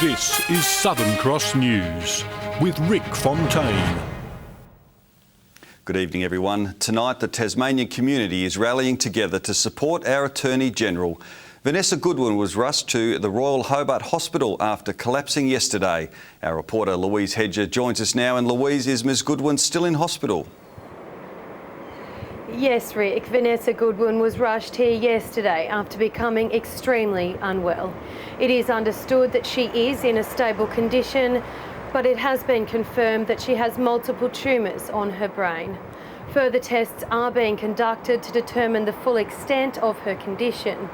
This is Southern Cross News with Rick Fontaine. Good evening, everyone. Tonight, the Tasmanian community is rallying together to support our Attorney General. Vanessa Goodwin was rushed to the Royal Hobart Hospital after collapsing yesterday. Our reporter Louise Hedger joins us now. And Louise, is Ms Goodwin still in hospital? Yes, Rick. Vanessa Goodwin was rushed here yesterday after becoming extremely unwell. It is understood that she is in a stable condition, but it has been confirmed that she has multiple tumours on her brain. Further tests are being conducted to determine the full extent of her condition,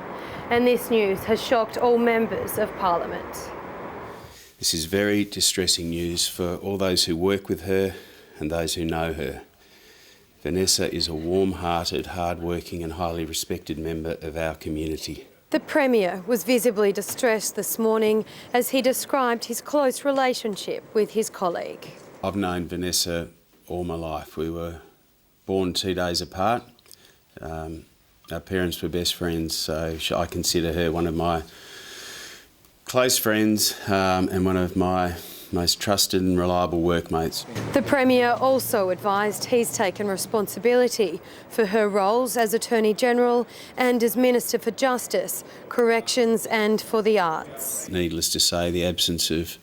and this news has shocked all members of Parliament. This is very distressing news for all those who work with her and those who know her. Vanessa is a warm-hearted, hard-working and highly respected member of our community. The Premier was visibly distressed this morning as he described his close relationship with his colleague. I've known Vanessa all my life. We were born 2 days apart. Our parents were best friends, so I consider her one of my close friends and one of my most trusted and reliable workmates. The Premier also advised he's taken responsibility for her roles as Attorney General and as Minister for Justice, Corrections and for the Arts. Needless to say, the absence of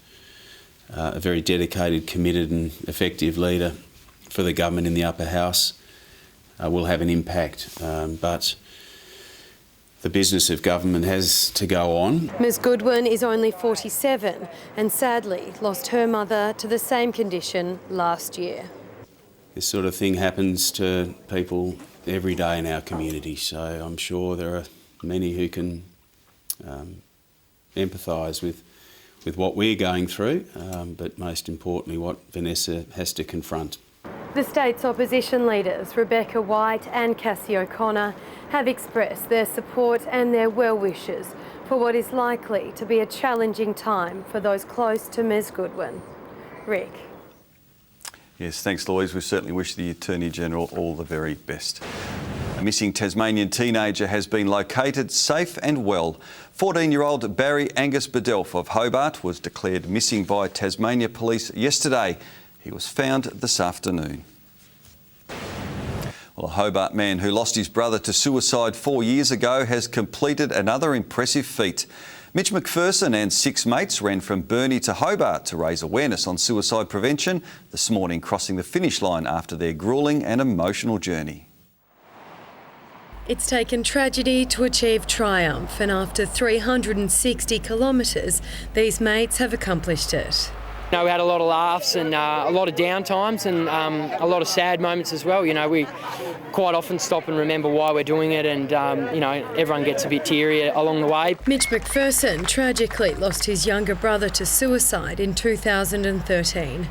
a very dedicated, committed and effective leader for the government in the upper house will have an impact, but the business of government has to go on. Ms Goodwin is only 47 and sadly lost her mother to the same condition last year. This sort of thing happens to people every day in our community, so I'm sure there are many who can empathise with what we're going through, but most importantly what Vanessa has to confront. The state's opposition leaders, Rebecca White and Cassie O'Connor, have expressed their support and their well wishes for what is likely to be a challenging time for those close to Ms Goodwin. Rick. Yes, thanks Louise. We certainly wish the Attorney General all the very best. A missing Tasmanian teenager has been located safe and well. 14-year-old Barry Angus Bedelf of Hobart was declared missing by Tasmania Police yesterday. He was found this afternoon. Well, a Hobart man who lost his brother to suicide 4 years ago has completed another impressive feat. Mitch McPherson and 6 mates ran from Burnie to Hobart to raise awareness on suicide prevention, this morning crossing the finish line after their gruelling and emotional journey. It's taken tragedy to achieve triumph, and after 360 kilometres, these mates have accomplished it. You know, we had a lot of laughs and a lot of downtimes and a lot of sad moments as well. You know, we quite often stop and remember why we're doing it, and you know, everyone gets a bit teary along the way. Mitch McPherson tragically lost his younger brother to suicide in 2013.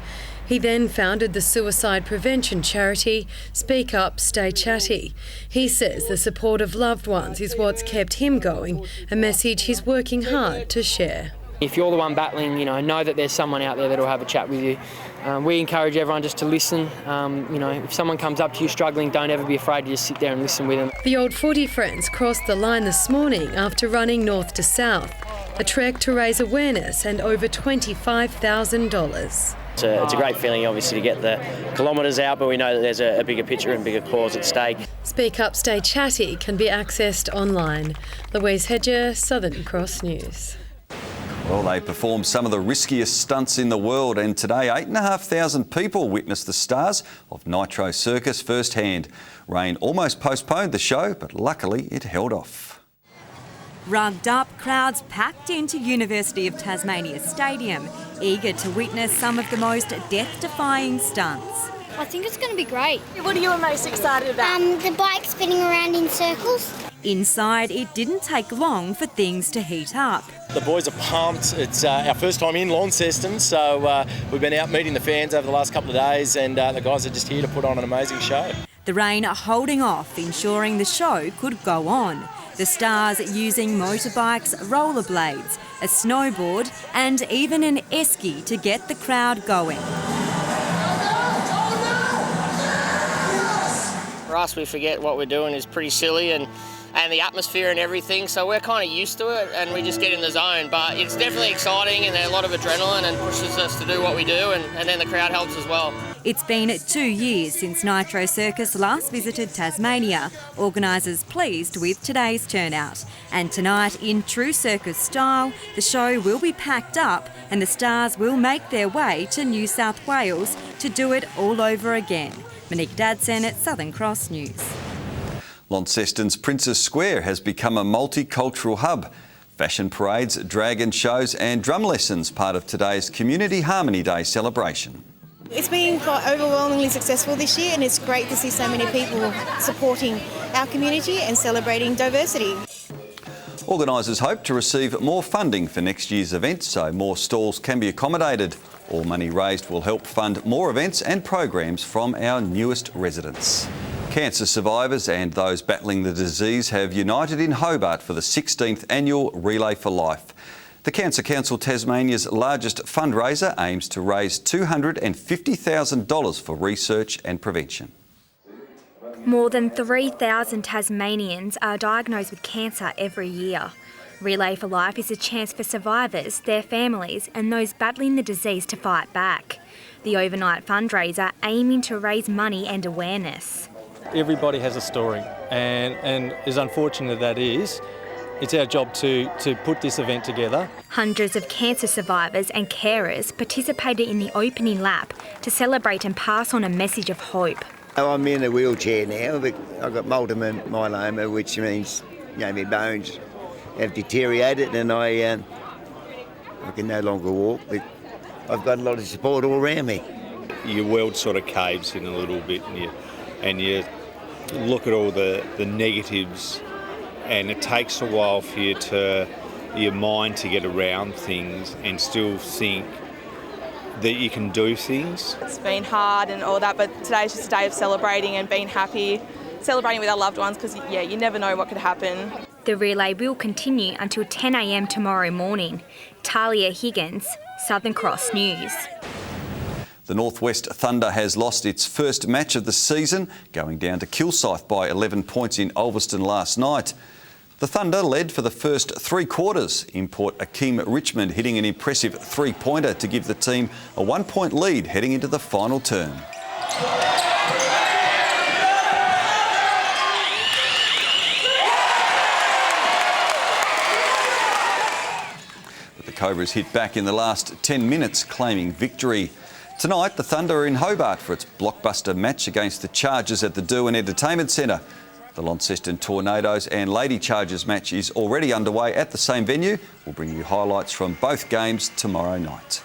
He then founded the suicide prevention charity Speak Up, Stay Chatty. He says the support of loved ones is what's kept him going, a message he's working hard to share. If you're the one battling, you know that there's someone out there that'll have a chat with you. We encourage everyone just to listen. You know, if someone comes up to you struggling, don't ever be afraid to just sit there and listen with them. The old footy friends crossed the line this morning after running north to south, a trek to raise awareness and over $25,000. It's a great feeling, obviously, to get the kilometres out, but we know that there's a bigger picture and bigger cause at stake. Speak Up, Stay Chatty can be accessed online. Louise Hedger, Southern Cross News. Well, they performed some of the riskiest stunts in the world, and today 8,500 people witnessed the stars of Nitro Circus firsthand. Rain almost postponed the show, but luckily it held off. Rugged up, crowds packed into University of Tasmania Stadium, eager to witness some of the most death-defying stunts. I think it's going to be great. What are you most excited about? The bike spinning around in circles. Inside, it didn't take long for things to heat up. The boys are pumped. It's our first time in Launceston, so we've been out meeting the fans over the last couple of days, and the guys are just here to put on an amazing show. The rain holding off, ensuring the show could go on. The stars using motorbikes, rollerblades, a snowboard and even an esky to get the crowd going. For us, we forget what we're doing is pretty silly, and and the atmosphere and everything, so we're kind of used to it and we just get in the zone. But it's definitely exciting and there's a lot of adrenaline and pushes us to do what we do, and then the crowd helps as well. It's been 2 years since Nitro Circus last visited Tasmania. Organisers pleased with today's turnout. And tonight, in true circus style, the show will be packed up and the stars will make their way to New South Wales to do it all over again. Monique Dadson at Southern Cross News. Launceston's Princes Square has become a multicultural hub. Fashion parades, dragon shows and drum lessons part of today's Community Harmony Day celebration. It's been quite overwhelmingly successful this year, and it's great to see so many people supporting our community and celebrating diversity. Organisers hope to receive more funding for next year's event so more stalls can be accommodated. All money raised will help fund more events and programs from our newest residents. Cancer survivors and those battling the disease have united in Hobart for the 16th annual Relay for Life. The Cancer Council Tasmania's largest fundraiser aims to raise $250,000 for research and prevention. More than 3,000 Tasmanians are diagnosed with cancer every year. Relay for Life is a chance for survivors, their families and those battling the disease to fight back. The overnight fundraiser aiming to raise money and awareness. Everybody has a story, and as unfortunate that is, it's our job to put this event together. Hundreds of cancer survivors and carers participated in the opening lap to celebrate and pass on a message of hope. I'm in a wheelchair now, but I've got multiple myeloma, which means my bones have deteriorated and I can no longer walk, but I've got a lot of support all around me. Your world sort of caves in a little bit and you look at all the negatives, and it takes a while for your mind to get around things and still think that you can do things. It's been hard and all that, but today's just a day of celebrating and being happy, celebrating with our loved ones because, you never know what could happen. The relay will continue until 10 a.m. tomorrow morning. Talia Higgins, Southern Cross News. The Northwest Thunder has lost its first match of the season, going down to Kilsyth by 11 points in Ulverston last night. The Thunder led for the first 3 quarters. Import Akeem Richmond hitting an impressive 3-pointer to give the team a 1-point lead heading into the final term. But the Cobras hit back in the last 10 minutes, claiming victory. Tonight, the Thunder are in Hobart for its blockbuster match against the Chargers at the Goodwin Entertainment Centre. The Launceston Tornadoes and Lady Chargers match is already underway at the same venue. We'll bring you highlights from both games tomorrow night.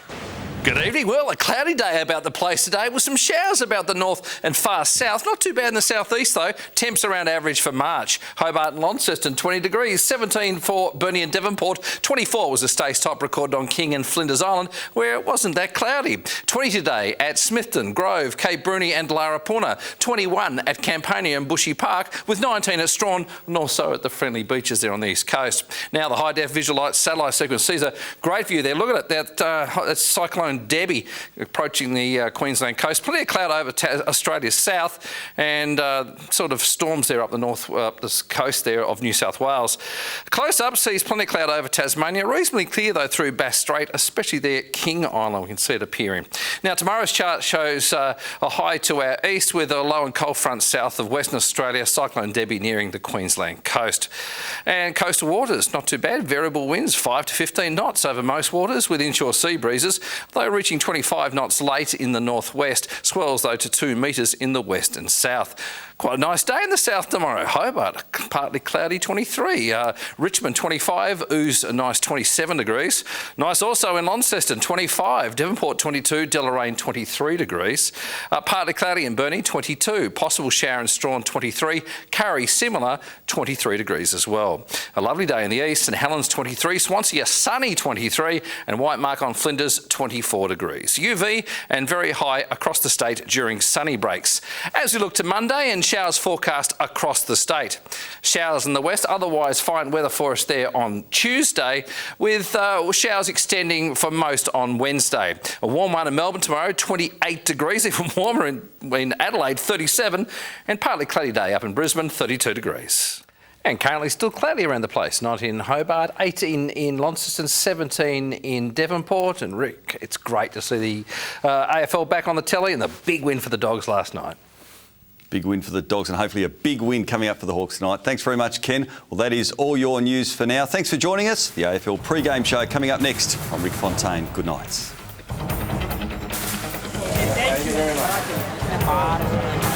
Good evening. Well, a cloudy day about the place today with some showers about the north and far south. Not too bad in the southeast though. Temps around average for March. Hobart and Launceston 20 degrees, 17 for Burnie and Devonport. 24 was the state's top recorded on King and Flinders Island where it wasn't that cloudy. 20 today at Smithton, Grove, Cape Bruni and Larapuna. 21 at Campania and Bushy Park with 19 at Strawn and also at the friendly beaches there on the east coast. Now the high-def visual light satellite sequence sees a great view there. Look at it, that cyclone Debbie approaching the Queensland coast. Plenty of cloud over Australia's south and sort of storms there up the north, up the coast there of New South Wales. Close up sees plenty of cloud over Tasmania. Reasonably clear though through Bass Strait, especially there at King Island. We can see it appearing. Now tomorrow's chart shows a high to our east with a low and cold front south of Western Australia. Cyclone Debbie nearing the Queensland coast. And coastal waters, not too bad. Variable winds 5 to 15 knots over most waters with inshore sea breezes. Though reaching 25 knots late in the northwest. Swells though to 2 metres in the west and south. Quite a nice day in the south tomorrow. Hobart, partly cloudy 23. Richmond 25, Ooze a nice 27 degrees. Nice also in Launceston 25, Devonport 22, Deloraine 23 degrees. Partly cloudy in Burnie 22, possible shower in Strawn 23, Curry similar 23 degrees as well. A lovely day in the east, St Helens 23, Swansea sunny 23 and White Mark on Flinders 24 degrees. UV and very high across the state during sunny breaks. As we look to Monday and showers forecast across the state. Showers in the west, otherwise fine weather for us there on Tuesday with showers extending for most on Wednesday. A warm one in Melbourne tomorrow, 28 degrees, even warmer in Adelaide, 37, and partly cloudy day up in Brisbane, 32 degrees. And currently still cloudy around the place, not in Hobart, 18 in Launceston, 17 in Devonport. And Rick, it's great to see the AFL back on the telly and the big win for the Dogs last night. Big win for the Dogs and hopefully a big win coming up for the Hawks tonight. Thanks very much, Ken. Well, that is all your news for now. Thanks for joining us. The AFL pre-game show coming up next. I'm Rick Fontaine. Good night. Thank you very much.